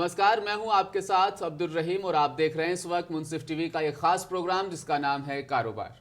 नमस्कार, मैं हूं आपके साथ अब्दुल रहीम और आप देख रहे हैं इस वक्त मुंसिफ टीवी का एक खास प्रोग्राम जिसका नाम है कारोबार।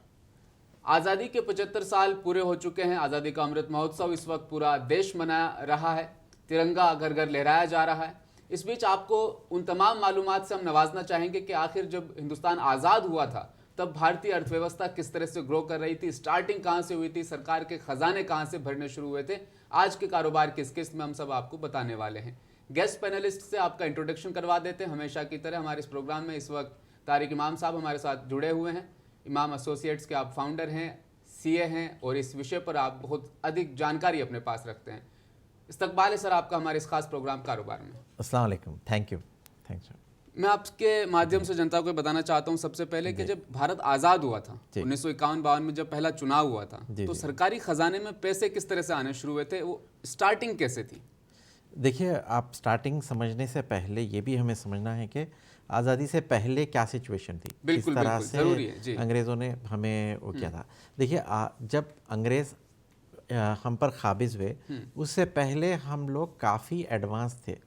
आज़ादी के 75 साल पूरे हो चुके हैं। आज़ादी का अमृत महोत्सव इस वक्त पूरा देश मना रहा है, तिरंगा घर घर लहराया जा रहा है। इस बीच आपको उन तमाम मालूमात से हम नवाजना चाहेंगे कि आखिर जब हिंदुस्तान आज़ाद हुआ था तब भारतीय अर्थव्यवस्था किस तरह से ग्रो कर रही थी, स्टार्टिंग कहाँ से हुई थी, सरकार के खजाने कहाँ से भरने शुरू हुए थे। आज के कारोबार की इस किस्त में हम सब आपको बताने वाले हैं। गेस्ट पैनलिस्ट से आपका इंट्रोडक्शन करवा देते हैं। हमेशा की तरह हमारे इस प्रोग्राम में इस वक्त तारिक इमाम साहब हमारे साथ जुड़े हुए हैं। इमाम एसोसिएट्स के आप फाउंडर हैं, सीए हैं और इस विषय पर आप बहुत अधिक जानकारी अपने पास रखते हैं। इस्तकबाल है सर आपका हमारे इस खास प्रोग्राम कारोबार में। अस्सलाम वालेकुम, थैंक यू। थैंक्स। मैं आपके माध्यम से जनता को बताना चाहता हूँ सबसे पहले कि जब भारत आज़ाद हुआ था 1951-52 में जब पहला चुनाव हुआ था तो सरकारी खजाने में पैसे किस तरह से आने शुरू हुए थे, वो स्टार्टिंग कैसे थी? देखिए, आप स्टार्टिंग समझने से पहले ये भी हमें समझना है कि आज़ादी से पहले क्या सिचुएशन थी, किस तरह से अंग्रेज़ों ने हमें वो किया था। देखिए, जब अंग्रेज़ हम पर काबिज़ हुए उससे पहले हम लोग काफ़ी एडवांस थे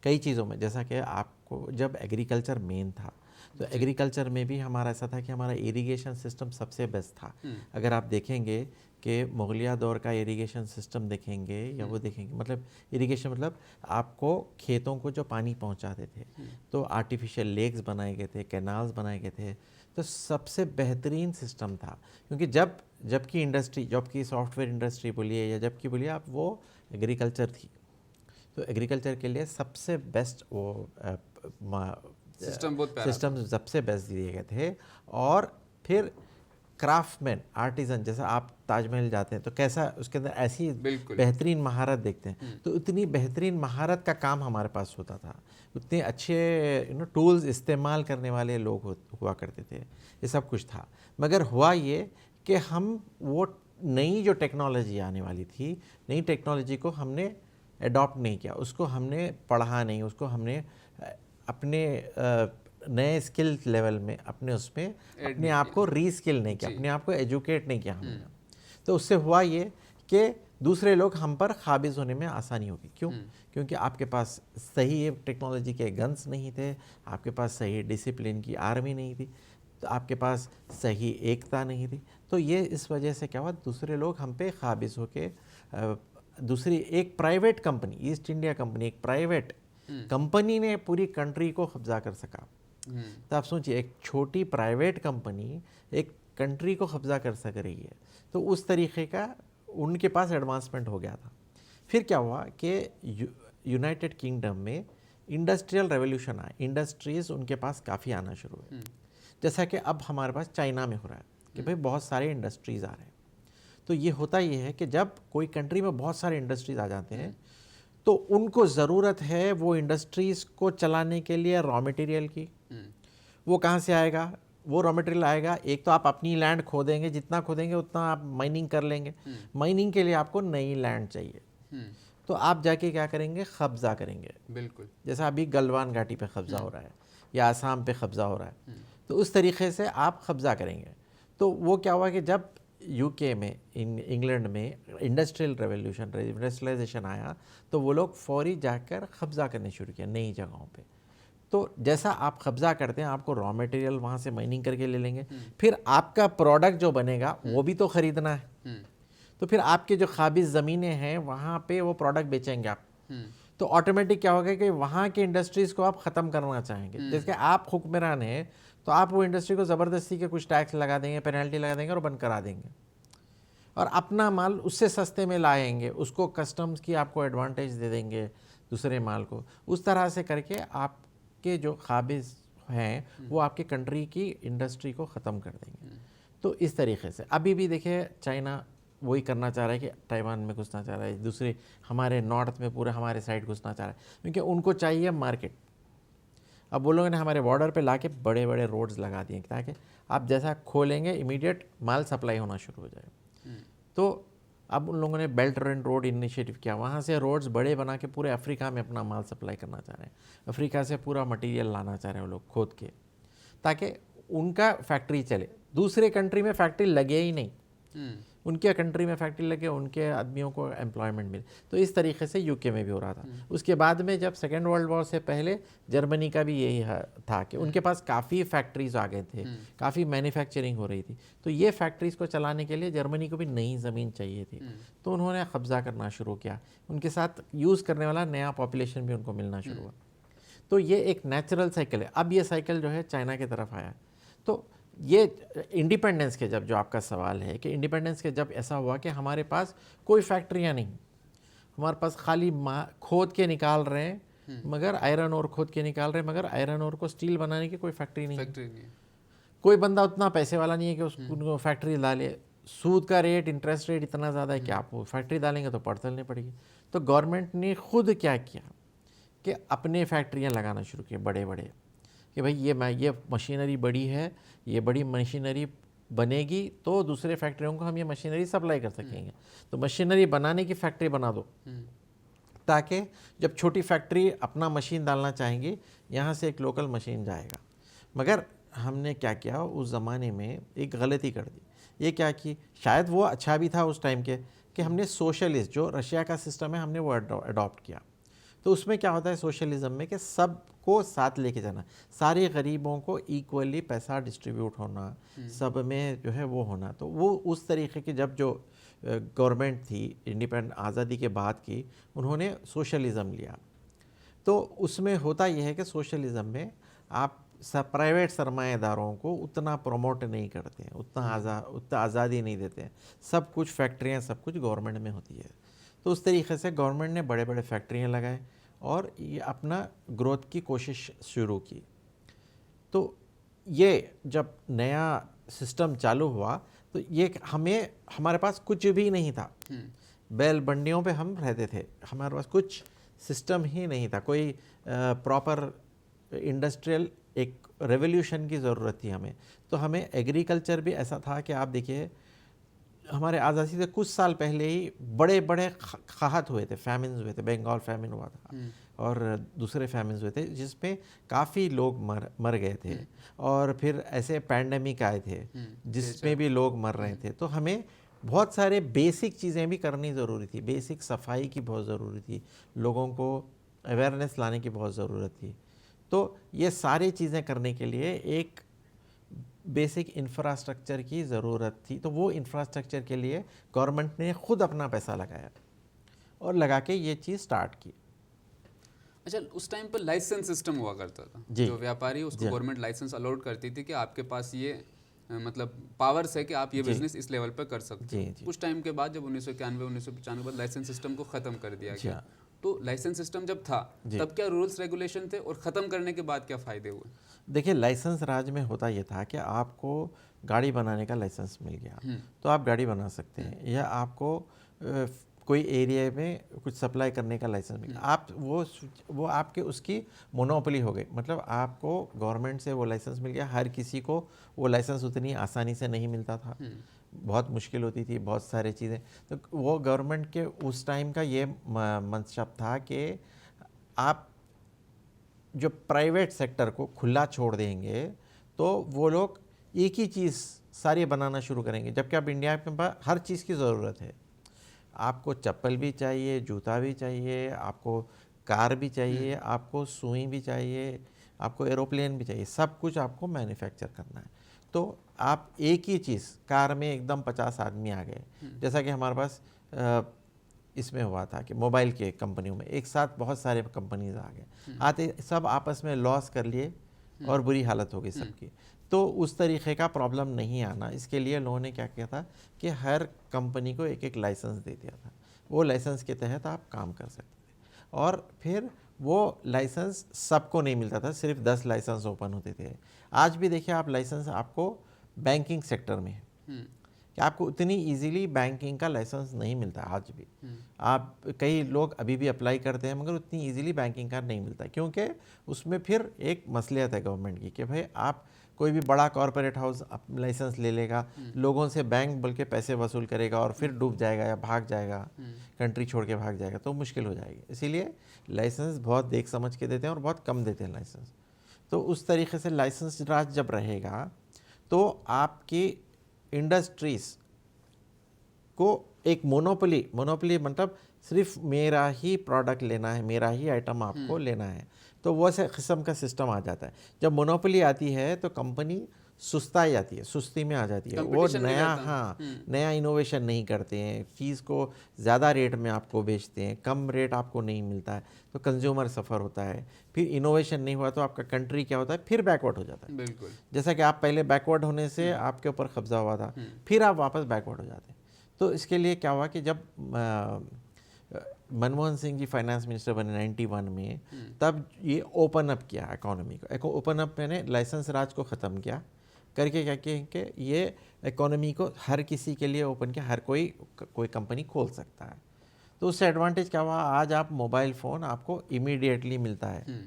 कई चीज़ों में। जैसा कि आपको जब एग्रीकल्चर मेन था तो एग्रीकल्चर में भी हमारा ऐसा था कि हमारा इरिगेशन सिस्टम सबसे बेस्ट था। अगर आप देखेंगे कि मुगलिया दौर का इरिगेशन सिस्टम देखेंगे या वो देखेंगे, मतलब इरिगेशन मतलब आपको खेतों को जो पानी पहुंचाते थे तो आर्टिफिशियल लेक्स बनाए गए थे, कैनाल्स बनाए गए थे, तो सबसे बेहतरीन सिस्टम था। क्योंकि जबकि इंडस्ट्री, जबकि सॉफ्टवेयर इंडस्ट्री बोलिए या जबकि बोलिए आप, वो एग्रीकल्चर थी। तो एग्रीकल्चर के लिए सबसे बेस्ट वो सिस्टम सबसे बेस्ट दिए गए थे। और फिर क्राफ्टमैन, आर्टिजन, जैसा आप ताजमहल जाते हैं तो कैसा उसके अंदर ऐसी बेहतरीन महारत देखते हैं, तो इतनी बेहतरीन महारत का काम हमारे पास होता था। उतने अच्छे टूल्स इस्तेमाल करने वाले लोग हुआ करते थे, ये सब कुछ था। मगर हुआ ये कि हम वो नई जो टेक्नोलॉजी आने वाली थी, नई टेक्नोलॉजी को हमने अडॉप्ट नहीं किया, उसको हमने पढ़ा नहीं, उसको हमने अपने नए स्किल लेवल में अपने उसमें अपने आप को रीस्किल नहीं किया, अपने आप को एजुकेट नहीं किया हमने। तो उससे हुआ ये कि दूसरे लोग हम पर काबिज़ होने में आसानी होगी। क्यों? क्योंकि आपके पास सही टेक्नोलॉजी के गन्स नहीं थे, आपके पास सही डिसिप्लिन की आर्मी नहीं थी, तो आपके पास सही एकता नहीं थी। तो ये इस वजह से क्या हुआ, दूसरे लोग हम पे काबिज़ होके दूसरी एक private company, east India company, एक प्राइवेट कंपनी ने पूरी कंट्री को कब्जा कर सका। तो आप सोचिए, एक छोटी प्राइवेट कंपनी एक कंट्री को कब्जा कर सक रही है, तो उस तरीके का उनके पास एडवांसमेंट हो गया था। फिर क्या हुआ कि यूनाइटेड किंगडम में इंडस्ट्रियल रेवोल्यूशन आया, इंडस्ट्रीज़ उनके पास काफ़ी आना शुरू हुए। जैसा कि अब हमारे पास चाइना में हो रहा है कि भाई बहुत सारे इंडस्ट्रीज़ आ रहे हैं। तो ये होता ये है कि जब कोई कंट्री में बहुत सारे इंडस्ट्रीज़ आ जाते हैं तो उनको ज़रूरत है वो इंडस्ट्रीज़ को चलाने के लिए रॉ मटेरियल की। वो कहाँ से आएगा? वो रॉ मटेरियल आएगा, एक तो आप अपनी लैंड खोदेंगे, जितना खोदेंगे उतना आप माइनिंग कर लेंगे। माइनिंग के लिए आपको नई लैंड चाहिए, तो आप जाके क्या करेंगे, कब्ज़ा करेंगे। बिल्कुल, जैसा अभी गलवान घाटी पे कब्ज़ा हो रहा है या आसाम पे कब्ज़ा हो रहा है, तो उस तरीके से आप कब्ज़ा करेंगे। तो वो क्या हुआ कि जब यूके में, इंग्लैंड में इंडस्ट्रियल रेवोल्यूशन, इंडस्ट्रियलाइजेशन आया, तो वो लोग फौरी जाकर कब्ज़ा करने शुरू किया नई जगहों पे। तो जैसा आप कब्ज़ा करते हैं, आपको रॉ मटेरियल वहाँ से माइनिंग करके ले लेंगे, फिर आपका प्रोडक्ट जो बनेगा वो भी तो ख़रीदना है। तो फिर आपके जो काबिज़ ज़मीनें हैं वहाँ पे वो प्रोडक्ट बेचेंगे आप। तो ऑटोमेटिक क्या होगा कि वहाँ के इंडस्ट्रीज़ को आप ख़त्म करना चाहेंगे। जैसे आप हुक्मरान हैं तो आप वो इंडस्ट्री को ज़बरदस्ती के कुछ टैक्स लगा देंगे, पेनल्टी लगा देंगे और बंद करा देंगे, और अपना माल उससे सस्ते में लाएंगे, उसको कस्टम्स की आपको एडवांटेज दे देंगे दूसरे माल को। उस तरह से करके आपके जो काबिज़ हैं वो आपके कंट्री की इंडस्ट्री को ख़त्म कर देंगे। तो इस तरीके से अभी भी देखिए चाइना वही करना चाह रहा है कि ताइवान में घुसना चाह रहा है, दूसरे हमारे नॉर्थ में पूरे हमारे साइड घुसना चाह रहा है, क्योंकि उनको चाहिए मार्केट। अब वो लोगों ने हमारे बॉर्डर पे लाके बड़े बड़े रोड्स लगा दिए ताकि आप जैसा खोलेंगे इमीडिएट माल सप्लाई होना शुरू हो जाए। तो अब उन लोगों ने बेल्ट एंड रोड इनिशिएटिव किया, वहाँ से रोड्स बड़े बना के पूरे अफ्रीका में अपना माल सप्लाई करना चाह रहे हैं। अफ्रीका से पूरा मटेरियल लाना चाह रहे हैं वो लोग खोद के, ताकि उनका फैक्ट्री चले। दूसरे कंट्री में फैक्ट्री लगे ही नहीं, उनके कंट्री में फैक्ट्री लगे, उनके आदमियों को एम्प्लॉयमेंट मिले। तो इस तरीके से यूके में भी हो रहा था। उसके बाद में जब सेकेंड वर्ल्ड वॉर से पहले जर्मनी का भी यही था कि उनके पास काफ़ी फैक्ट्रीज आ गए थे, काफ़ी मैन्युफैक्चरिंग हो रही थी। तो ये फैक्ट्रीज को चलाने के लिए जर्मनी को भी नई ज़मीन चाहिए थी, तो उन्होंने कब्जा करना शुरू किया। उनके साथ यूज़ करने वाला नया पॉपुलेशन भी उनको मिलना शुरू हुआ। तो ये एक नेचुरल साइकिल है। अब ये साइकिल जो है चाइना की तरफ आया। तो ये इंडिपेंडेंस के जब, जो आपका सवाल है कि इंडिपेंडेंस के जब ऐसा हुआ कि हमारे पास कोई फैक्ट्रियाँ नहीं, हमारे पास खाली खोद के निकाल रहे हैं, मगर आयरन ओर खोद के निकाल रहे हैं, मगर आयरन ओर को स्टील बनाने की कोई फैक्ट्री नहीं है। कोई बंदा उतना पैसे वाला नहीं है कि उसको फैक्ट्री डाले। सूद का रेट, इंटरेस्ट रेट इतना ज़्यादा है कि आप वो फैक्ट्री डालेंगे तो पड़तलनी पड़ेगी। तो गवर्नमेंट ने खुद क्या किया कि अपने फैक्ट्रियाँ लगाना शुरू किए बड़े बड़े, कि भाई ये मशीनरी बड़ी है, ये बड़ी मशीनरी बनेगी तो दूसरे फैक्ट्रियों को हम ये मशीनरी सप्लाई कर सकेंगे। तो मशीनरी बनाने की फैक्ट्री बना दो, ताकि जब छोटी फैक्ट्री अपना मशीन डालना चाहेंगी, यहाँ से एक लोकल मशीन जाएगा। मगर हमने क्या किया उस ज़माने में, एक गलती कर दी। ये क्या कि शायद वो अच्छा भी था उस टाइम के, कि हमने सोशलिस्ट, जो रशिया का सिस्टम है, हमने वो अडॉप्ट किया। तो उसमें क्या होता है सोशलिज्म में कि सबको साथ लेके जाना, सारे गरीबों को इक्वली पैसा डिस्ट्रीब्यूट होना, सब में जो है वो होना। तो वो उस तरीके की जब जो गवर्नमेंट थी इंडिपेंडेंट आज़ादी के बाद की, उन्होंने सोशलिज़म लिया। तो उसमें होता यह है कि सोशलिज़म में आप प्राइवेट सरमाएदारों को उतना प्रमोट नहीं करते हैं, उतना आज़ादी नहीं देते हैं। सब कुछ फैक्ट्रियाँ, सब कुछ गवर्नमेंट में होती है। तो उस तरीके से गवर्नमेंट ने बड़े बड़े फैक्ट्रियाँ लगाए और ये अपना ग्रोथ की कोशिश शुरू की। तो ये जब नया सिस्टम चालू हुआ तो ये हमारे पास कुछ भी नहीं था। बैल बंडियों पे हम रहते थे, हमारे पास कुछ सिस्टम ही नहीं था, कोई प्रॉपर इंडस्ट्रियल एक रेवोल्यूशन की ज़रूरत थी हमें। तो हमें एग्रीकल्चर भी ऐसा था कि आप देखिए हमारे आज़ादी से कुछ साल पहले ही बड़े बड़े क़हत हुए थे, फैमिन्स हुए थे, बंगाल फैमिन हुआ था और दूसरे फैमिन्स हुए थे जिसमें काफ़ी लोग मर गए थे। और फिर ऐसे पैंडेमिक आए थे जिसमें भी लोग मर रहे थे। तो हमें बहुत सारे बेसिक चीज़ें भी करनी ज़रूरी थी, बेसिक सफाई की बहुत ज़रूरी थी, लोगों को अवेयरनेस लाने की बहुत ज़रूरत थी। तो ये सारी चीज़ें करने के लिए एक बेसिक इंफ्रास्ट्रक्चर की ज़रूरत थी। तो वो इंफ्रास्ट्रक्चर के लिए गवर्नमेंट ने खुद अपना पैसा लगाया और लगा के ये चीज़ स्टार्ट की। अच्छा, उस टाइम पर लाइसेंस सिस्टम हुआ करता था, जो व्यापारी उसको गवर्नमेंट लाइसेंस अलॉट करती थी कि आपके पास ये मतलब पावर्स है कि आप ये बिजनेस इस लेवल पर कर सकते हो। कुछ टाइम के बाद जब 1991-1995 के बाद लाइसेंस सिस्टम को ख़त्म कर दिया गया। तो लाइसेंस सिस्टम जब था तब क्या रूल्स रेगुलेशन थे और ख़त्म करने के बाद क्या फ़ायदे हुए? देखिए, लाइसेंस राज में होता ये था कि आपको गाड़ी बनाने का लाइसेंस मिल गया तो आप गाड़ी बना सकते हैं, या आपको कोई एरिया में कुछ सप्लाई करने का लाइसेंस मिल गया, आप वो आपके उसकी मोनोपोली हो गई। मतलब आपको गवर्नमेंट से वो लाइसेंस मिल गया। हर किसी को वो लाइसेंस उतनी आसानी से नहीं मिलता था, बहुत मुश्किल होती थी, बहुत सारी चीज़ें। तो वो गवर्नमेंट के उस टाइम का ये मंशब था कि आप जो प्राइवेट सेक्टर को खुला छोड़ देंगे तो वो लोग एक ही चीज़ सारी बनाना शुरू करेंगे, जबकि अब इंडिया में हर चीज़ की ज़रूरत है। आपको चप्पल भी चाहिए, जूता भी चाहिए, आपको कार भी चाहिए, आपको सुई भी चाहिए, आपको एरोप्लेन भी चाहिए, सब कुछ आपको मैन्युफैक्चर करना है। तो आप एक ही चीज़, कार में एकदम 50 आदमी आ गए, जैसा कि हमारे पास इसमें हुआ था कि मोबाइल के कंपनियों में एक साथ बहुत सारे कंपनीज आ गए, आते सब आपस में लॉस कर लिए और बुरी हालत हो गई सबकी। तो उस तरीके का प्रॉब्लम नहीं आना, इसके लिए लोगों ने क्या किया था कि हर कंपनी को एक एक लाइसेंस दे दिया था। वो लाइसेंस के तहत आप काम कर सकते थे और फिर वो लाइसेंस सबको नहीं मिलता था, सिर्फ 10 लाइसेंस ओपन होते थे। आज भी देखिए आप लाइसेंस आपको बैंकिंग सेक्टर में है कि आपको उतनी इजीली बैंकिंग का लाइसेंस नहीं मिलता आज भी। आप कई लोग अभी भी अप्लाई करते हैं मगर उतनी इजीली बैंकिंग का नहीं मिलता, क्योंकि उसमें फिर एक मसलियत है गवर्नमेंट की कि भाई आप कोई भी बड़ा कॉरपोरेट हाउस लाइसेंस ले लेगा, लोगों से बैंक बोल के पैसे वसूल करेगा और फिर डूब जाएगा या भाग जाएगा, कंट्री छोड़ के भाग जाएगा, तो मुश्किल हो जाएगी। इसीलिए लाइसेंस बहुत देख समझ के देते हैं और बहुत कम देते हैं लाइसेंस। तो उस तरीके से लाइसेंस राज जब रहेगा तो आपकी इंडस्ट्रीज़ को एक मोनोपोली मतलब सिर्फ मेरा ही प्रोडक्ट लेना है, मेरा ही आइटम आपको लेना है, तो वो ऐसे किस्म का सिस्टम आ जाता है। जब मोनोपोली आती है तो कंपनी सुस्ता जाती है, सुस्ती में आ जाती है, वो नया इनोवेशन नहीं करते हैं, चीज़ को ज़्यादा रेट में आपको बेचते हैं, कम रेट आपको नहीं मिलता है, तो कंज्यूमर सफ़र होता है। फिर इनोवेशन नहीं हुआ तो आपका कंट्री क्या होता है, फिर बैकवर्ड हो जाता है। बिल्कुल, जैसा कि आप पहले बैकवर्ड होने से आपके ऊपर कब्जा हुआ था, फिर आप वापस बैकवर्ड हो जाते हैं। तो इसके लिए क्या हुआ कि जब मनमोहन सिंह जी फाइनेंस मिनिस्टर बने 91 में, तब ये ओपन अप किया इकोनॉमी को। ओपन अप मैंने लाइसेंस राज को ख़त्म किया, करके क्या किया कि ये इकोनॉमी को हर किसी के लिए ओपन किया, हर कोई कंपनी खोल सकता है। तो उससे एडवांटेज क्या हुआ, आज आप मोबाइल फ़ोन आपको इमीडिएटली मिलता है।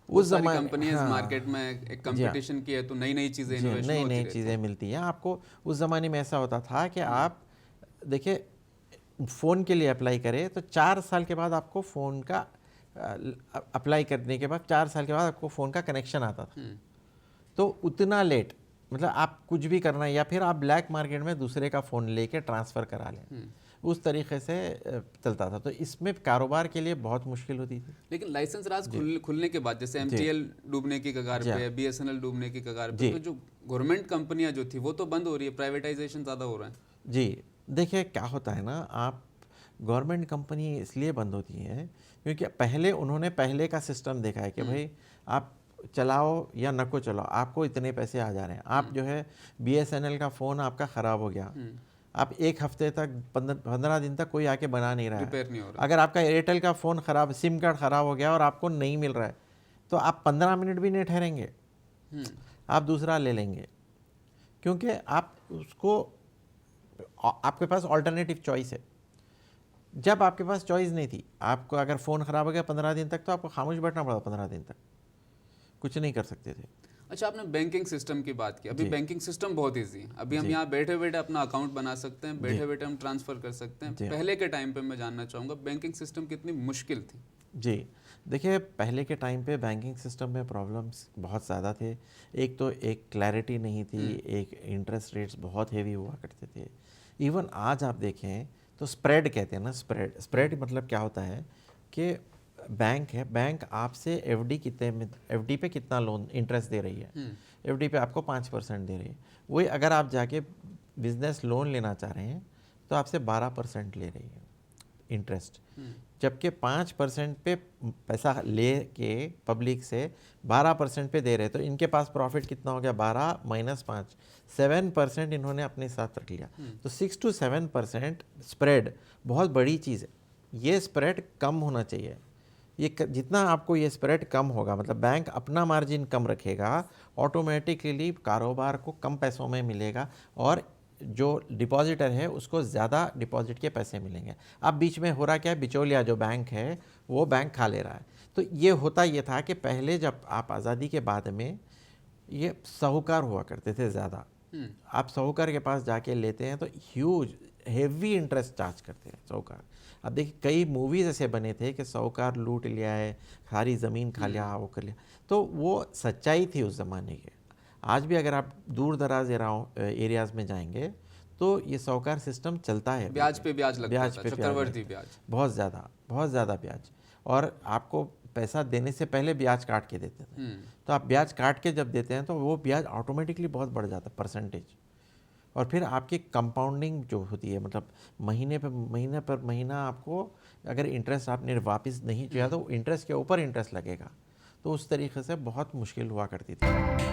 उस ज़माने कंपनीज मार्केट में एक कंपटीशन की है, तो नई नई चीज़ें, नई नई चीज़ें मिलती हैं आपको। उस ज़माने में ऐसा होता था कि आप देखिए फ़ोन के लिए अप्लाई करें तो 4 साल के बाद आपको फ़ोन का अप्लाई करने के बाद 4 साल के बाद आपको फ़ोन का कनेक्शन आता था। तो उतना लेट, मतलब आप कुछ भी करना है या फिर आप ब्लैक मार्केट में दूसरे का फ़ोन लेके ट्रांसफ़र करा लें, उस तरीके से चलता था। तो इसमें कारोबार के लिए बहुत मुश्किल होती थी। लेकिन लाइसेंस राज खुलने के बाद, जैसे MTL डूबने की कगार पे, BSNL डूबने की कगार पे, तो जो गवर्नमेंट कंपनियां जो थी वो तो बंद हो रही है, प्राइवेटाइजेशन ज़्यादा हो रहा है। जी देखिए क्या होता है ना, आप गवर्नमेंट कंपनी इसलिए बंद होती है क्योंकि पहले उन्होंने पहले का सिस्टम देखा है कि भाई आप चलाओ या नको चलाओ, आपको इतने पैसे आ जा रहे हैं। आप जो है BSNL का फ़ोन आपका ख़राब हो गया, आप एक हफ्ते तक 15 दिन तक कोई आके बना नहीं रहा है, रिपेयर नहीं हो रहा। अगर आपका एयरटेल का फ़ोन ख़राब, सिम कार्ड ख़राब हो गया और आपको नहीं मिल रहा है, तो आप 15 मिनट भी नहीं ठहरेंगे, आप दूसरा ले लेंगे, क्योंकि आप उसको, आपके पास ऑल्टरनेटिव चॉइस है। जब आपके पास चॉइस नहीं थी, आपको अगर फ़ोन ख़राब हो गया 15 दिन तक, तो आपको खामोश बैठना पड़ा, 15 दिन तक कुछ नहीं कर सकते थे। अच्छा, आपने बैंकिंग सिस्टम की बात की। अभी बैंकिंग सिस्टम बहुत इजी है। अभी हम यहाँ बैठे बैठे अपना अकाउंट बना सकते हैं, बैठे बैठे हम ट्रांसफ़र कर सकते हैं। पहले के टाइम पे मैं जानना चाहूँगा बैंकिंग सिस्टम कितनी मुश्किल थी। जी देखिए, पहले के टाइम पे बैंकिंग सिस्टम में प्रॉब्लम्स बहुत ज़्यादा थे। एक तो एक क्लैरिटी नहीं थी, एक इंटरेस्ट रेट्स बहुत हेवी हुआ करते थे। इवन आज आप देखें तो स्प्रेड कहते हैं ना, स्प्रेड मतलब क्या होता है कि बैंक है, बैंक आपसे एफडी पे कितना लोन इंटरेस्ट दे रही है। एफडी पे आपको 5% दे रही है। वही अगर आप जाके बिजनेस लोन लेना चाह रहे हैं तो आपसे 12% ले रही है इंटरेस्ट, जबकि 5% पे पैसा ले के पब्लिक से 12% पे दे रहे। तो इनके पास प्रॉफिट कितना हो गया, 12 माइनस 5, 7% इन्होंने अपने साथ रख लिया। तो 6 to 7% स्प्रेड बहुत बड़ी चीज़ है। ये स्प्रेड कम होना चाहिए। ये जितना आपको ये स्प्रेड कम होगा, मतलब बैंक अपना मार्जिन कम रखेगा, ऑटोमेटिकली कारोबार को कम पैसों में मिलेगा और जो डिपॉजिटर है उसको ज़्यादा डिपॉजिट के पैसे मिलेंगे। अब बीच में हो रहा क्या है, बिचौलिया जो बैंक है वो बैंक खा ले रहा है। तो ये होता ये था कि पहले जब आप आज़ादी के बाद में ये साहूकार हुआ करते थे ज़्यादा, आप साहूकार के पास जाके लेते हैं तो ह्यूज हेवी इंटरेस्ट चार्ज करते हैं साहूकार। अब देखिए कई मूवीज़ ऐसे बने थे कि साहूकार लूट लिया है, सारी ज़मीन खा लिया, वो कर लिया, तो वो सच्चाई थी उस ज़माने की। आज भी अगर आप दूर दराज एरियाज़ में जाएंगे तो ये साहूकार सिस्टम चलता है, ब्याज पे ब्याज लगता था, चक्रवर्ती ब्याज, बहुत ज़्यादा ब्याज, और आपको पैसा देने से पहले ब्याज काट के देते थे। तो आप ब्याज काट के जब देते हैं तो वो ब्याज ऑटोमेटिकली बहुत बढ़ जाता है परसेंटेज, और फिर आपकी कंपाउंडिंग जो होती है, मतलब महीने पर महीना आपको अगर इंटरेस्ट आपने वापस नहीं किया तो इंटरेस्ट के ऊपर इंटरेस्ट लगेगा। तो उस तरीके से बहुत मुश्किल हुआ करती थी।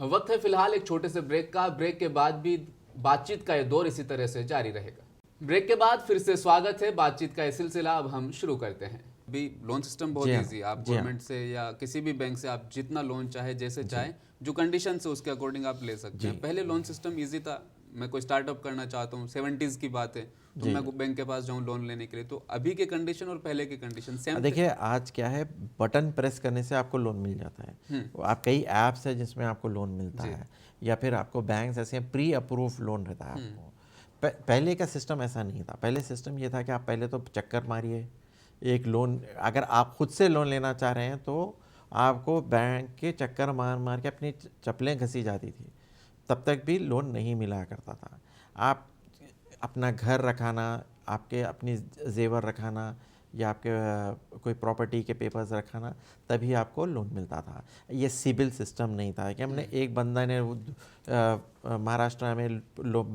वक्त है फिलहाल एक छोटे से ब्रेक का। ब्रेक के बाद भी बातचीत का ये दौर इसी तरह से जारी रहेगा। ब्रेक के बाद फिर से स्वागत है। बातचीत का ये सिलसिला अब हम शुरू करते हैं। अभी लोन सिस्टम बहुत ईजी है। आप गवर्नमेंट से या किसी भी बैंक से आप जितना लोन चाहे, जैसे चाहे, जो कंडीशन है उसके अकॉर्डिंग आप ले सकते हैं। पहले लोन सिस्टम ईजी था। मैं कोई स्टार्टअप करना चाहता हूँ, 70s की बात है, तो मैं बैंक के पास जाऊँ लोन लेने के लिए, तो अभी के कंडीशन और पहले के कंडीशन सेम। देखिए आज क्या है, बटन प्रेस करने से आपको लोन मिल जाता है। आप कई ऐप्स है जिसमें आपको लोन मिलता है, या फिर आपको बैंक्स ऐसे प्री अप्रूव लोन रहता है आपको। पहले का सिस्टम ऐसा नहीं था। पहले सिस्टम ये था कि आप पहले तो चक्कर मारिए एक लोन, अगर आप खुद से लोन लेना चाह रहे हैं तो आपको बैंक के चक्कर मार के अपनी चप्पलें घसी जाती थी, तब तक भी लोन नहीं मिला करता था। आप अपना घर रखाना, आपके अपनी जेवर रखाना या आपके कोई प्रॉपर्टी के पेपर्स रखाना, तभी आपको लोन मिलता था। ये सिबिल सिस्टम नहीं था कि हमने एक बंदा ने महाराष्ट्र में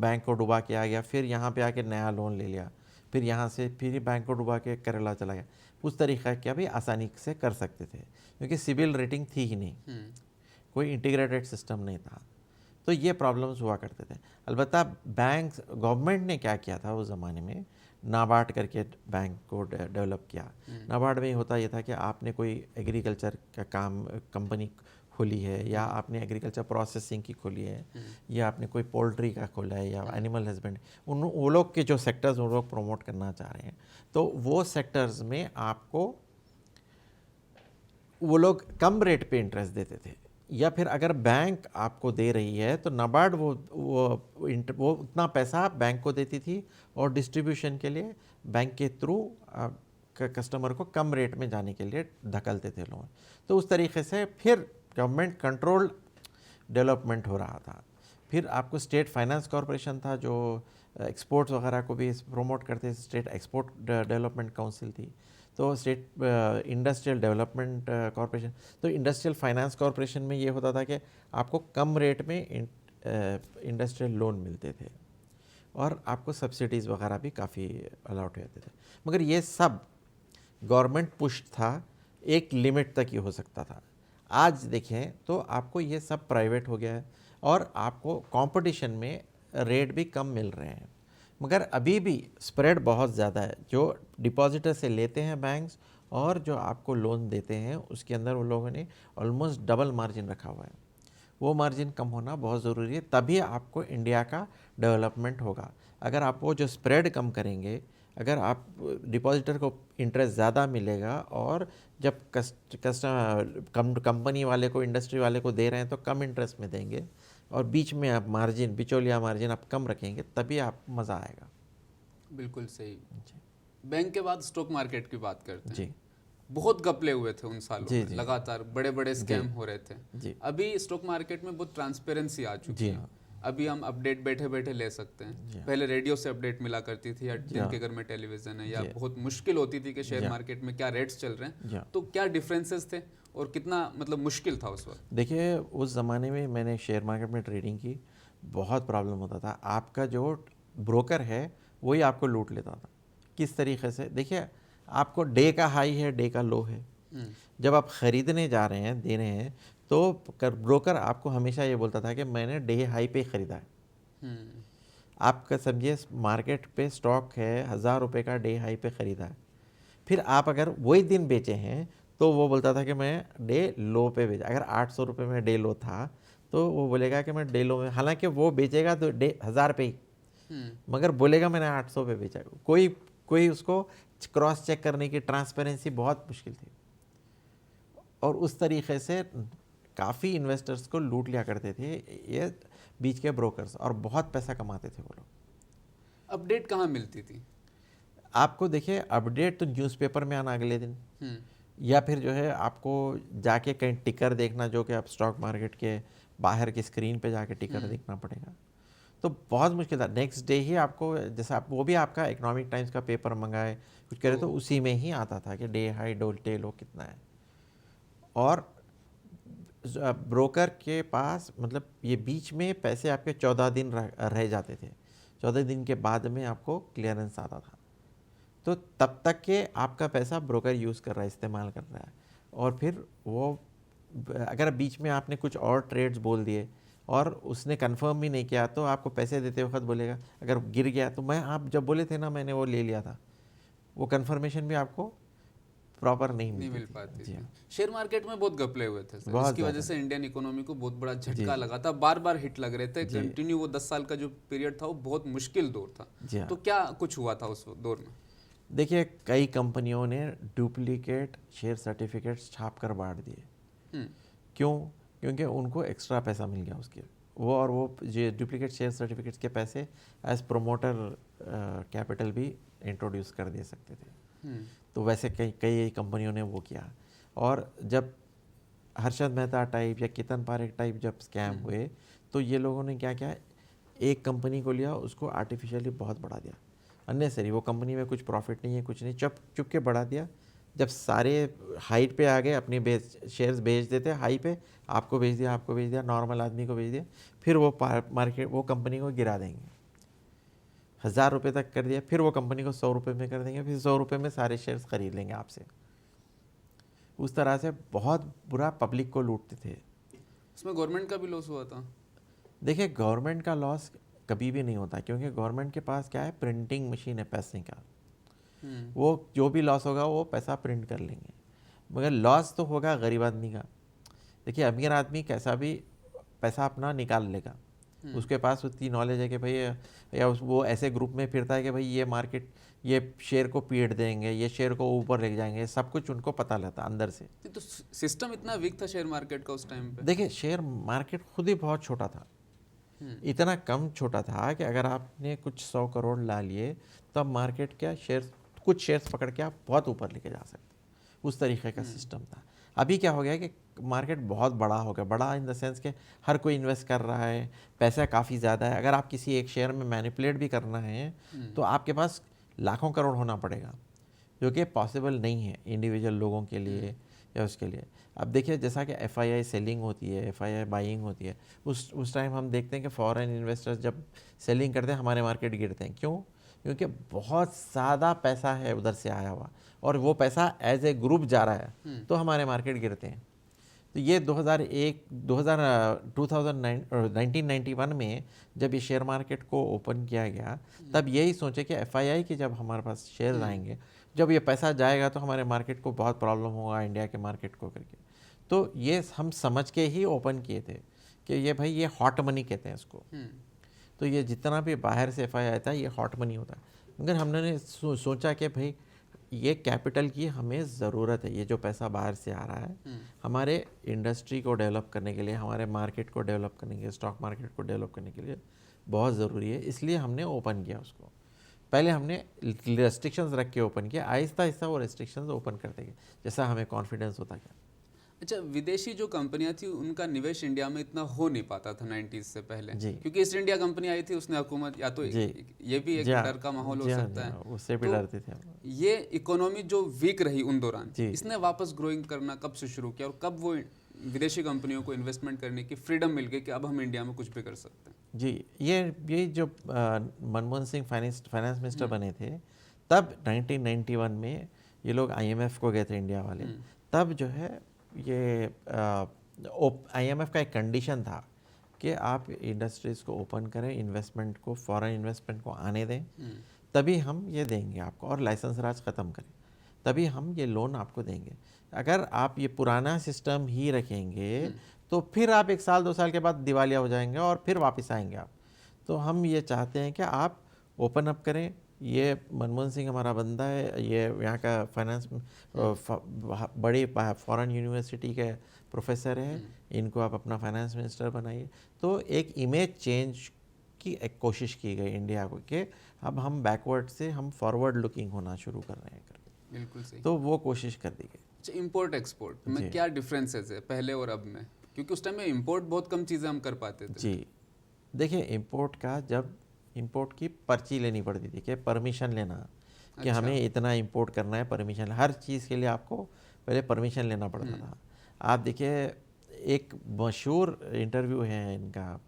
बैंक को डुबा के आ गया, फिर यहाँ पे आके नया लोन ले लिया, फिर यहाँ से फिर बैंक को डुबा के केरला चला गया। उस तरीक़ा क्या भी आसानी से कर सकते थे, क्योंकि सिबिल रेटिंग थी ही नहीं, कोई इंटीग्रेटेड सिस्टम नहीं था। तो ये प्रॉब्लम्स हुआ करते थे। अलबत्ता बैंक, गवर्नमेंट ने क्या किया था उस ज़माने में, नाबार्ड करके बैंक को डेवलप किया। नाबार्ड में होता ये था कि आपने कोई एग्रीकल्चर का काम कंपनी खोली है, या आपने एग्रीकल्चर प्रोसेसिंग की खोली है, या आपने कोई पोल्ट्री का खोला है, या एनिमल हस्बेंड, वो लोग के जो सेक्टर्स वो लोग प्रमोट करना चाह रहे हैं, तो वो सेक्टर्स में आपको वो लोग कम रेट पे इंटरेस्ट देते थे। या फिर अगर बैंक आपको दे रही है तो नाबार्ड वो उतना पैसा बैंक को देती थी, और डिस्ट्रीब्यूशन के लिए बैंक के थ्रू कस्टमर को कम रेट में जाने के लिए धकलते थे लोन। तो उस तरीके से फिर गवर्नमेंट कंट्रोल डेवलपमेंट हो रहा था। फिर आपको स्टेट फाइनेंस कॉरपोरेशन था जो एक्सपोर्ट्स वगैरह को भी प्रमोट करते थे, स्टेट एक्सपोर्ट डेवलपमेंट काउंसिल थी, तो स्टेट इंडस्ट्रियल डेवलपमेंट कॉरपोरेशन। तो इंडस्ट्रियल फाइनेंस कॉरपोरेशन में ये होता था कि आपको कम रेट में इंडस्ट्रियल लोन मिलते थे, और आपको सब्सिडीज़ वगैरह भी काफ़ी अलाउट होते थे। मगर ये सब गवर्नमेंट पुश था, एक लिमिट तक ही हो सकता था। आज देखें तो आपको ये सब प्राइवेट हो गया है, और आपको कंपटीशन में रेट भी कम मिल रहे हैं, मगर अभी भी स्प्रेड बहुत ज़्यादा है। जो डिपॉजिटर से लेते हैं बैंक्स और जो आपको लोन देते हैं, उसके अंदर वो लोगों ने ऑलमोस्ट डबल मार्जिन रखा हुआ है। वो मार्जिन कम होना बहुत ज़रूरी है, तभी आपको इंडिया का डेवलपमेंट होगा। अगर आप वो जो स्प्रेड कम करेंगे, अगर आप डिपॉजिटर को इंटरेस्ट ज़्यादा मिलेगा, और जब कंपनी वाले को, इंडस्ट्री वाले को दे रहे हैं तो कम इंटरेस्ट में देंगे, और बीच में आप मार्जिन, बिचौलिया मार्जिन आप कम रखेंगे, तभी आप मज़ा आएगा। बिल्कुल सही। बैंक के बाद स्टॉक मार्केट की बात करते हैं जी। बहुत घपले हुए थे उन सालों जी, में, जी, लगातार बड़े बड़े स्कैम हो रहे थे। जी। अभी स्टॉक मार्केट में बहुत ट्रांसपेरेंसी आ चुकी जी है। हाँ। अभी हम अपडेट बैठे बैठे ले सकते हैं। पहले रेडियो से अपडेट मिला करती थी, या जिनके घर में टेलीविजन है, या बहुत मुश्किल होती थी कि शेयर मार्केट में क्या रेट्स चल रहे हैं। तो क्या डिफरेंसेस थे और कितना मतलब मुश्किल था उस वक्त? देखिए, उस ज़माने में मैंने शेयर मार्केट में ट्रेडिंग की, बहुत प्रॉब्लम होता था। आपका जो ब्रोकर है वही आपको लूट लेता था। किस तरीके से? देखिए, आपको डे का हाई है, डे का लो है। जब आप ख़रीदने जा रहे हैं, दे रहे हैं, तो ब्रोकर आपको हमेशा ये बोलता था कि मैंने डे हाई पे ख़रीदा है। आपका समझिए मार्केट पे स्टॉक है 1000 रुपये का, डे हाई पे ख़रीदा है। फिर आप अगर वही दिन बेचे हैं तो वो बोलता था कि मैं डे लो पे बेचा। अगर 800 रुपये में डे लो था तो वो बोलेगा कि मैं डे लो में, हालांकि वो बेचेगा तो डे 1000 पे ही, मगर बोलेगा मैंने 800 पे बेचा। कोई उसको क्रॉस चेक करने की ट्रांसपेरेंसी बहुत मुश्किल थी, और उस तरीके से काफ़ी इन्वेस्टर्स को लूट लिया करते थे ये बीच के ब्रोकर्स, और बहुत पैसा कमाते थे वो लोग। अपडेट कहाँ मिलती थी आपको? देखिए, अपडेट तो न्यूज़पेपर में आना अगले दिन, या फिर जो है आपको जाके कहीं टिकर देखना, जो कि आप स्टॉक मार्केट के बाहर की स्क्रीन पे जाके टिकर देखना पड़ेगा। तो बहुत मुश्किल था। नेक्स्ट डे ही आपको, जैसे आप वो भी आपका इकोनॉमिक टाइम्स का पेपर मंगाए कुछ करे तो उसी में ही आता था कि डे हाई डे लो कितना है। और ब्रोकर के पास मतलब ये बीच में पैसे आपके 14 दिन रह जाते थे। 14 दिन के बाद में आपको क्लियरेंस आता था, तो तब तक के आपका पैसा ब्रोकर यूज़ कर रहा है, इस्तेमाल कर रहा है। और फिर वो अगर बीच में आपने कुछ और ट्रेड्स बोल दिए और उसने कंफर्म भी नहीं किया, तो आपको पैसे देते वक्त बोलेगा, अगर गिर गया तो मैं, आप जब बोले थे ना मैंने वो ले लिया था, वो कंफर्मेशन भी आपको प्रॉपर नहीं मिल पाती थी। शेयर मार्केट में बहुत घपले हुए थे सर, इसकी वजह से इंडियन इकोनॉमी को बहुत बड़ा झटका लगा था। बार बार हिट लग रहे थे कंटिन्यू। वो 10 साल का जो पीरियड था वो बहुत मुश्किल दौर था। तो क्या कुछ हुआ था उस दौर में? देखिए, कई कंपनियों ने डुप्लीकेट शेयर सर्टिफिकेट्स छाप कर बांट दिए। क्यों? क्योंकि उनको एक्स्ट्रा पैसा मिल गया उसके, और वो जो डुप्लीकेट शेयर सर्टिफिकेट्स के पैसे एज प्रोमोटर कैपिटल भी इंट्रोड्यूस कर दे सकते थे। तो वैसे कई कंपनियों ने वो किया। और जब हर्षद मेहता टाइप या केतन पारेख टाइप जब स्कैम हुए, तो ये लोगों ने क्या किया, एक कंपनी को लिया, उसको आर्टिफिशियली बहुत बढ़ा दिया, अननेसरी। वो कंपनी में कुछ प्रॉफिट नहीं है, कुछ नहीं, चुप के बढ़ा दिया। जब सारे हाइट पे आ गए, अपनी शेयर्स बेच देते हाई पे, आपको बेच दिया, नॉर्मल आदमी को बेच दिया, फिर वो मार्केट वो कंपनी को गिरा देंगे, 1000 रुपये तक कर दिया, फिर वो कंपनी को 100 रुपये में कर देंगे, फिर 100 रुपये में सारे शेयर्स खरीद लेंगे आपसे। उस तरह से बहुत बुरा पब्लिक को लूटते थे। उसमें गवर्नमेंट का भी लॉस हुआ था। देखिए, गवर्नमेंट का लॉस कभी भी नहीं होता, क्योंकि गवर्नमेंट के पास क्या है, प्रिंटिंग मशीन है पैसे का। वो जो भी लॉस होगा वो पैसा प्रिंट कर लेंगे, मगर लॉस तो होगा गरीब आदमी का। देखिए, अमीर आदमी कैसा भी पैसा अपना निकाल लेगा, उसके पास उतनी नॉलेज है कि भाई, या वो ऐसे ग्रुप में फिरता है कि भाई ये मार्केट, ये शेयर को पीट देंगे, ये शेयर को ऊपर ले जाएंगे, सब कुछ उनको पता रहता अंदर से। तो सिस्टम इतना वीक था शेयर मार्केट का उस टाइम पे। देखिए, शेयर मार्केट खुद ही बहुत छोटा था, इतना कम छोटा था कि अगर आपने कुछ 100 करोड़ ला लिए, तब मार्केट क्या शेयर, कुछ शेयर्स पकड़ के आप बहुत ऊपर लेके जा सकते, उस तरीके का सिस्टम था। अभी क्या हो गया कि मार्केट बहुत बड़ा हो गया, बड़ा इन द सेंस कि हर कोई इन्वेस्ट कर रहा है, पैसा काफ़ी ज़्यादा है। अगर आप किसी एक शेयर में मैनिपुलेट भी करना है तो आपके पास लाखों करोड़ होना पड़ेगा, जो कि पॉसिबल नहीं है इंडिविजुअल लोगों के लिए या उसके लिए। अब देखिए, जैसा कि FII सेलिंग होती है, FII बाइंग होती है, उस टाइम हम देखते हैं कि फॉरेन इन्वेस्टर्स जब सेलिंग करते हैं, हमारे मार्केट गिरते हैं। क्यों? क्योंकि बहुत ज़्यादा पैसा है उधर से आया हुआ, और वो पैसा एज ए ग्रुप जा रहा है, तो हमारे मार्केट गिरते हैं। तो ये 1991 में जब ये शेयर मार्केट को ओपन किया गया, तब यही सोचे कि FII के जब हमारे पास शेयर आएंगे, जब ये पैसा जाएगा तो हमारे मार्केट को बहुत प्रॉब्लम होगा, इंडिया के मार्केट को करके। तो ये हम समझ के ही ओपन किए थे कि ये भाई, ये हॉट मनी कहते हैं इसको। तो ये जितना भी बाहर से FII आता है, ये हॉट मनी होता है। मगर हमने सोचा कि भाई, ये कैपिटल की हमें ज़रूरत है, ये जो पैसा बाहर से आ रहा है हमारे इंडस्ट्री को डेवलप करने के लिए, हमारे मार्केट को डेवलप करने के लिए, स्टॉक मार्केट को डेवलप करने के लिए बहुत ज़रूरी है। इसलिए हमने ओपन किया उसको। पहले हमने रेस्ट्रिक्शंस रख के ओपन किया, आहिस्ता आहिस्ता वो रेस्ट्रिक्शंस ओपन करते गए जैसा हमें कॉन्फिडेंस होता गया। अच्छा, विदेशी जो कंपनियां थी उनका निवेश इंडिया में इतना हो नहीं पाता था 90s से पहले, क्योंकि ईस्ट इंडिया कंपनी आई थी, उसने हुकूमत, या तो ये भी एक डर का माहौल हो सकता है, उससे भी डरते थे। ये इकोनॉमी जो वीक रही उन दौरान, इसने वापस ग्रोइंग करना कब से शुरू किया, और कब वो विदेशी कंपनियों को इन्वेस्टमेंट करने की फ्रीडम मिल गई कि अब हम इंडिया में कुछ भी कर सकते हैं? जी, ये जो मनमोहन सिंह फाइनेंस मिनिस्टर बने थे, तब 1991 में ये लोग IMF को गए थे इंडिया वाले। तब जो है ये IMF का एक कंडीशन था कि आप इंडस्ट्रीज़ को ओपन करें, इन्वेस्टमेंट को, फॉरेन इन्वेस्टमेंट को आने दें, तभी हम ये देंगे आपको, और लाइसेंस राज ख़त्म करें, तभी हम ये लोन आपको देंगे। अगर आप ये पुराना सिस्टम ही रखेंगे तो फिर आप 1 साल 2 साल के बाद दिवालिया हो जाएंगे और फिर वापस आएंगे आप। तो हम ये चाहते हैं कि आप ओपन अप करें। ये मनमोहन सिंह हमारा बंदा है, ये यहाँ का फाइनेंस बड़ी फॉरेन यूनिवर्सिटी के प्रोफेसर हैं, इनको आप अपना फाइनेंस मिनिस्टर बनाइए। तो एक इमेज चेंज की एक कोशिश की गई इंडिया को कि अब हम बैकवर्ड से हम फॉरवर्ड लुकिंग होना शुरू कर रहे हैं। बिल्कुल सही। तो वो कोशिश कर दी गई। अच्छा, इंपोर्ट एक्सपोर्ट में क्या डिफरेंसेस है पहले और अब में, क्योंकि उस टाइम में इंपोर्ट बहुत कम चीज़ें हम कर पाते थे। जी, देखिए, इंपोर्ट का जब इंपोर्ट की पर्ची लेनी पड़ती थी कि परमिशन लेना, कि हमें इतना इंपोर्ट करना है, परमिशन, हर चीज़ के लिए आपको पहले परमिशन लेना पड़ता था। आप देखिए, एक मशहूर इंटरव्यू है इनका,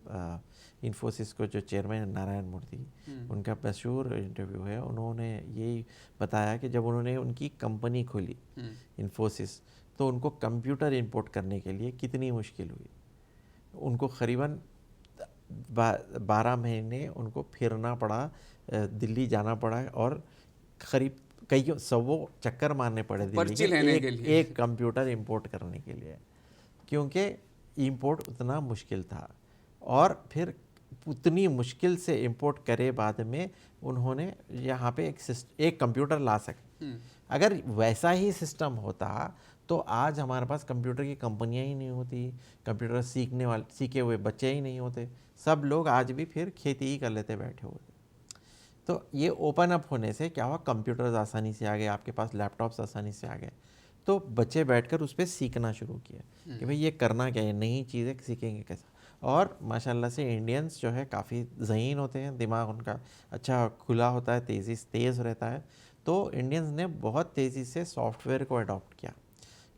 इन्फोसिस को जो चेयरमैन नारायण मूर्ति, उनका मशहूर इंटरव्यू है। उन्होंने यही बताया कि जब उन्होंने उनकी कंपनी खोली इन्फोसिस, तो उनको कंप्यूटर इंपोर्ट करने के लिए कितनी मुश्किल हुई। उनको करीबन 12 महीने उनको फिरना पड़ा, दिल्ली जाना पड़ा, और करीब कई 100 चक्कर मारने पड़े दिल्ली के एक कंप्यूटर इंपोर्ट करने के लिए, क्योंकि इंपोर्ट उतना मुश्किल था। और फिर उतनी मुश्किल से इंपोर्ट करे बाद में उन्होंने यहाँ पे एक कंप्यूटर ला सके। अगर वैसा ही सिस्टम होता तो आज हमारे पास कंप्यूटर की कंपनियां ही नहीं होती, कंप्यूटर सीखे हुए बच्चे ही नहीं होते, सब लोग आज भी फिर खेती ही कर लेते बैठे होते। तो ये ओपन अप होने से क्या हुआ, कंप्यूटर्स आसानी से आ गए, आपके पास लैपटॉप्स आसानी से आ गए, तो बच्चे बैठकर उस पर सीखना शुरू किया कि भाई ये करना क्या है, नई चीज़ें सीखेंगे कैसा। और माशाल्लाह से इंडियंस जो है काफ़ी ज़हीन होते हैं, दिमाग उनका अच्छा खुला होता है, तेज़ रहता है। तो इंडियंस ने बहुत तेज़ी से सॉफ्टवेयर को अडॉप्ट किया,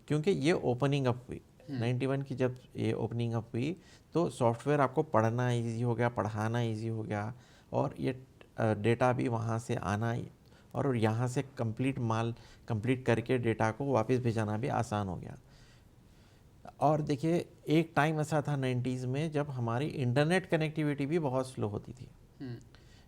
क्योंकि ये ओपनिंग अप हुई 91 की। जब ये ओपनिंग अप हुई तो सॉफ्टवेयर आपको पढ़ना इजी हो गया, पढ़ाना इजी हो गया, और ये डेटा भी वहाँ से आना और यहाँ से कंप्लीट करके डेटा को वापस भेजाना भी आसान हो गया। और देखिए एक टाइम ऐसा था 90s में जब हमारी इंटरनेट कनेक्टिविटी भी बहुत स्लो होती थी,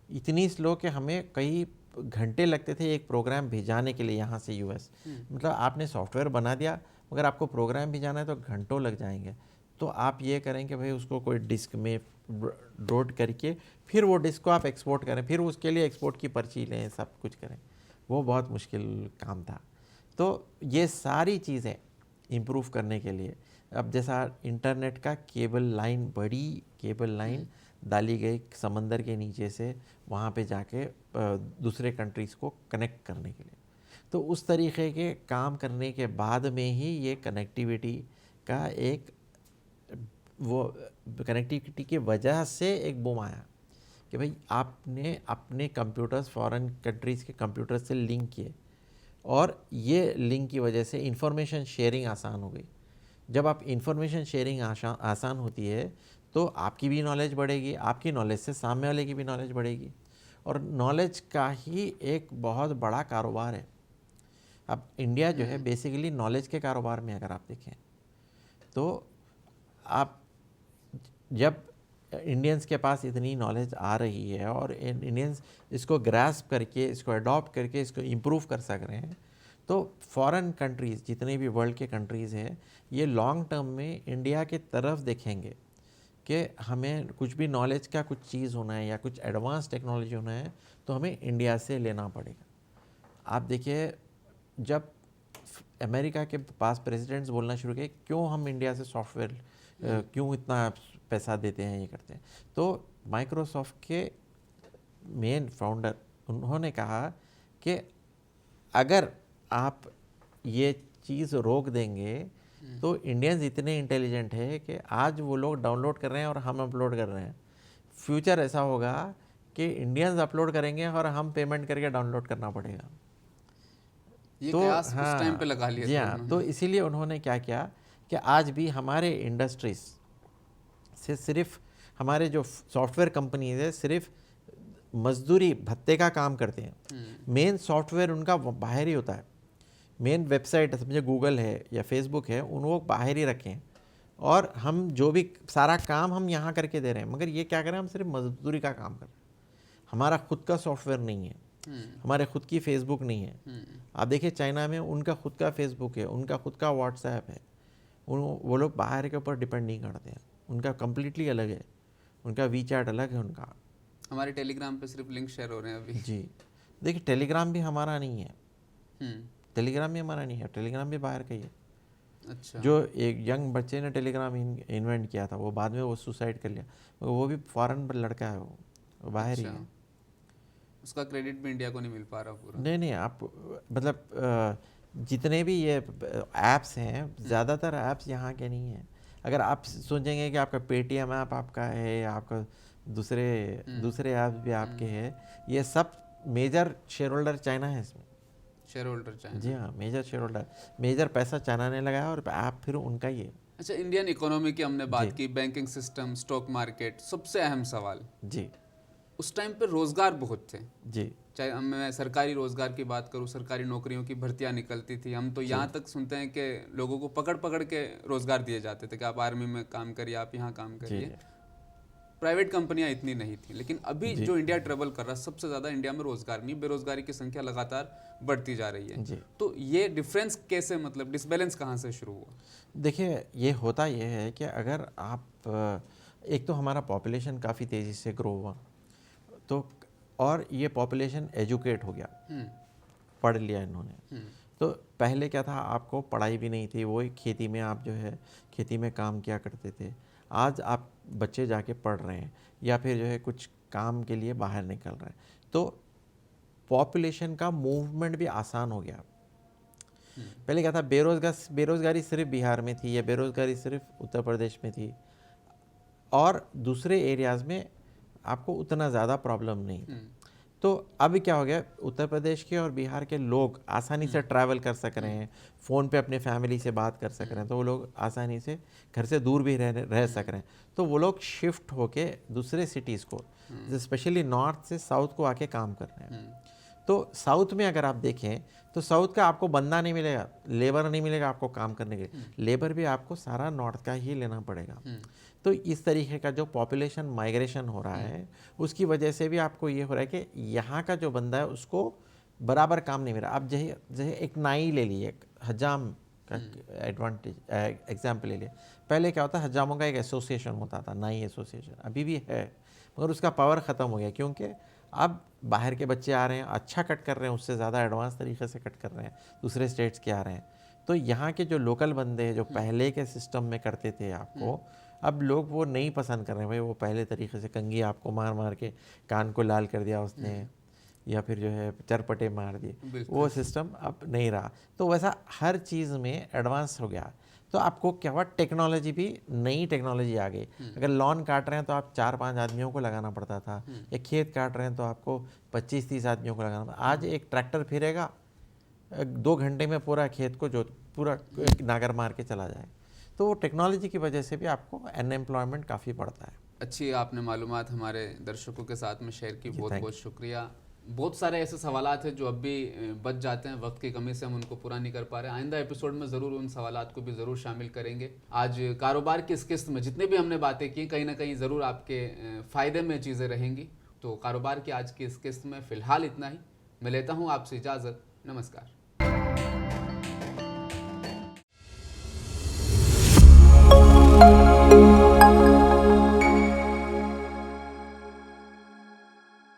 इतनी स्लो कि हमें कई घंटे लगते थे एक प्रोग्राम भेजाने के लिए यहाँ से यूएस। मतलब आपने सॉफ्टवेयर बना दिया, मगर आपको प्रोग्राम भेजाना है तो घंटों लग जाएंगे। तो आप ये करें कि भाई उसको कोई डिस्क में लोड करके फिर वो डिस्क को आप एक्सपोर्ट करें, फिर उसके लिए एक्सपोर्ट की पर्ची लें, सब कुछ करें, वो बहुत मुश्किल काम था। तो ये सारी चीज़ें इम्प्रूव करने के लिए अब जैसा इंटरनेट का केबल लाइन, बड़ी केबल लाइन डाली गई समंदर के नीचे से वहाँ पे जाके दूसरे कंट्रीज़ को कनेक्ट करने के लिए, तो उस तरीके के काम करने के बाद में ही ये कनेक्टिविटी का एक वो कनेक्टिविटी की वजह से एक बूम आया कि भाई आपने अपने कंप्यूटर्स फॉरेन कंट्रीज़ के कंप्यूटर से लिंक किए, और ये लिंक की वजह से इंफॉर्मेशन शेयरिंग आसान हो गई। जब आप इंफॉर्मेशन शेयरिंग आसान होती है तो आपकी भी नॉलेज बढ़ेगी, आपकी नॉलेज से सामने वाले की भी नॉलेज बढ़ेगी, और नॉलेज का ही एक बहुत बड़ा कारोबार है। अब इंडिया जो है बेसिकली नॉलेज के कारोबार में अगर आप देखें तो आप जब इंडियंस के पास इतनी नॉलेज आ रही है और इंडियंस इसको ग्रास्प करके, इसको अडॉप्ट करके, इसको इम्प्रूव कर सक रहे हैं, तो फॉरेन कंट्रीज़ जितने भी वर्ल्ड के कंट्रीज़ हैं ये लॉन्ग टर्म में इंडिया के तरफ देखेंगे कि हमें कुछ भी नॉलेज का कुछ चीज़ होना है या कुछ एडवांस टेक्नोलॉजी होना है तो हमें इंडिया से लेना पड़ेगा। आप देखिए जब अमेरिका के पास प्रेसिडेंट्स बोलना शुरू किए क्यों हम इंडिया से सॉफ्टवेयर क्यों इतना पैसा देते हैं, ये करते हैं, तो माइक्रोसॉफ्ट के मेन फाउंडर उन्होंने कहा कि अगर आप ये चीज़ रोक देंगे तो इंडियंस इतने इंटेलिजेंट है कि आज वो लोग डाउनलोड कर रहे हैं और हम अपलोड कर रहे हैं, फ्यूचर ऐसा होगा कि इंडियंस अपलोड करेंगे और हम पेमेंट करके डाउनलोड करना पड़ेगा। ये तो कयास उस टाइम पे लगा लिया जी था हाँ, तो इसीलिए उन्होंने क्या किया कि आज भी हमारे इंडस्ट्रीज से सिर्फ हमारे जो सॉफ्टवेयर कंपनीज है सिर्फ मजदूरी भत्ते का काम करते हैं, मेन सॉफ्टवेयर उनका बाहर ही होता है, मेन वेबसाइट समझे गूगल है या फेसबुक है उन वो बाहर ही रखें, और हम जो भी सारा काम हम यहाँ करके दे रहे हैं, मगर ये क्या करें हम सिर्फ मजदूरी का काम कर रहे हैं, हमारा खुद का सॉफ्टवेयर नहीं है, हमारे खुद की फेसबुक नहीं है। आप देखिए चाइना में उनका खुद का फेसबुक है, उनका खुद का व्हाट्सएप है, वो लोग बाहर के ऊपर डिपेंड नहीं करते हैं, उनका कम्प्लीटली अलग है, उनका वीचैट अलग है उनका। हमारे टेलीग्राम पे सिर्फ लिंक शेयर हो रहे हैं अभी। जी देखिए टेलीग्राम भी हमारा नहीं है, टेलीग्राम भी हमारा नहीं है, टेलीग्राम भी बाहर का ही है। अच्छा। जो एक यंग बच्चे ने टेलीग्राम इन्वेंट किया था वो बाद में वो सुसाइड कर लिया, वो भी फॉरेन लड़का है, वो बाहर ही है। उसका क्रेडिट भी इंडिया को नहीं मिल पा रहा पूरा। नहीं आप मतलब जितने भी ये ऐप्स हैं ज़्यादातर ऐप्स यहाँ के नहीं हैं। अगर आप सोचेंगे कि आपका पेटीएम ऐप आपका है या आपका दूसरे ऐप्स भी आपके हैं, ये सब मेजर शेयर होल्डर चाइना है इसमें। Share holder China? जी हाँ, मेजर शेयर होल्डर, मेजर पैसा चाइना ने लगाया और ऐप फिर उनका ही है। अच्छा, इंडियन इकोनॉमी की हमने बात की, बैंकिंग सिस्टम, स्टॉक मार्केट, सबसे अहम सवाल जी, उस टाइम पे रोजगार बहुत थे जी, चाहे मैं सरकारी रोजगार की बात करूं, सरकारी नौकरियों की भर्तियां निकलती थी, हम तो यहाँ तक सुनते हैं कि लोगों को पकड़ पकड़ के रोजगार दिए जाते थे कि आप आर्मी में काम करिए, आप यहाँ काम करिए। प्राइवेट कंपनियां इतनी नहीं थी, लेकिन अभी जो इंडिया ट्रेवल कर रहा है सबसे ज़्यादा इंडिया में रोजगार नहीं, बेरोजगारी की संख्या लगातार बढ़ती जा रही है। तो ये डिफरेंस कैसे, मतलब डिसबैलेंस कहाँ से शुरू हुआ? देखिए ये होता ये है कि अगर आप एक तो हमारा पॉपुलेशन काफ़ी तेज़ी से ग्रो हुआ, तो और ये पॉपुलेशन एजुकेट हो गया, पढ़ लिया इन्होंने। तो पहले क्या था, आपको पढ़ाई भी नहीं थी, वही खेती में आप जो है खेती में काम किया करते थे। आज आप बच्चे जाके पढ़ रहे हैं या फिर जो है कुछ काम के लिए बाहर निकल रहे हैं, तो पॉपुलेशन का मूवमेंट भी आसान हो गया। पहले क्या था, बेरोजगारी सिर्फ बिहार में थी या बेरोजगारी सिर्फ उत्तर प्रदेश में थी, और दूसरे एरियाज़ में आपको उतना ज़्यादा प्रॉब्लम नहीं। तो अभी क्या हो गया, उत्तर प्रदेश के और बिहार के लोग आसानी से ट्रैवल कर सक रहे हैं, फ़ोन पे अपने फैमिली से बात कर सक रहे हैं, तो वो लोग आसानी से घर से दूर भी रह सक रहे हैं। तो वो लोग शिफ्ट होके दूसरे सिटीज़ को, स्पेशली नॉर्थ से साउथ को आके काम कर रहे हैं। तो साउथ में अगर आप देखें तो साउथ का आपको बंदा नहीं मिलेगा, लेबर नहीं मिलेगा आपको काम करने के लिए, लेबर भी आपको सारा नॉर्थ का ही लेना पड़ेगा। तो इस तरीके का जो पॉपुलेशन माइग्रेशन हो रहा है उसकी वजह से भी आपको ये हो रहा है कि यहाँ का जो बंदा है उसको बराबर काम नहीं मिल रहा। आप जैसे एक नाई ले लिए, एक हजाम का एडवांटेज एग्जाम्पल ले लिए। पहले क्या होता है, हजामों का एक एसोसिएशन होता था, नाई एसोसिएशन, अभी भी है, मगर उसका पावर ख़त्म हो गया क्योंकि अब बाहर के बच्चे आ रहे हैं, अच्छा कट कर रहे हैं, उससे ज़्यादा एडवांस तरीके से कट कर रहे हैं, दूसरे स्टेट्स के आ रहे हैं। तो यहाँ के जो लोकल बंदे हैं जो पहले के सिस्टम में करते थे आपको, अब लोग वो नहीं पसंद कर रहे हैं। भाई वो पहले तरीके से कंघी आपको मार मार के कान को लाल कर दिया उसने, या फिर जो है चरपटे मार दिए, वो सिस्टम अब नहीं रहा। तो वैसा हर चीज़ में एडवांस हो गया। तो आपको क्या हुआ, टेक्नोलॉजी भी, नई टेक्नोलॉजी आ गई। अगर लॉन काट रहे हैं तो आप 4-5 आदमियों को लगाना पड़ता था, एक खेत काट रहे हैं तो आपको 25-30 आदमियों को लगाना पड़ता। आज एक ट्रैक्टर फिरेगा, 2 घंटे में पूरा खेत को जो पूरा नागर मार के चला जाए। तो टेक्नोलॉजी की वजह से भी आपको अनएम्प्लॉयमेंट काफ़ी बढ़ता है। अच्छी आपने मालूमात हमारे दर्शकों के साथ में शेयर की, बहुत बहुत शुक्रिया। बहुत सारे ऐसे सवालात हैं जो अब भी बच जाते हैं, वक्त की कमी से हम उनको पूरा नहीं कर पा रहे हैं। आइंदा एपिसोड में ज़रूर उन सवालात को भी ज़रूर शामिल करेंगे। आज कारोबार की इस किस्त में जितने भी हमने बातें की, कहीं ना कहीं ज़रूर आपके फ़ायदे में चीज़ें रहेंगी। तो कारोबार की आज की इस किस्त में फ़िलहाल इतना ही। मैं लेता हूँ आपसे इजाज़त। नमस्कार।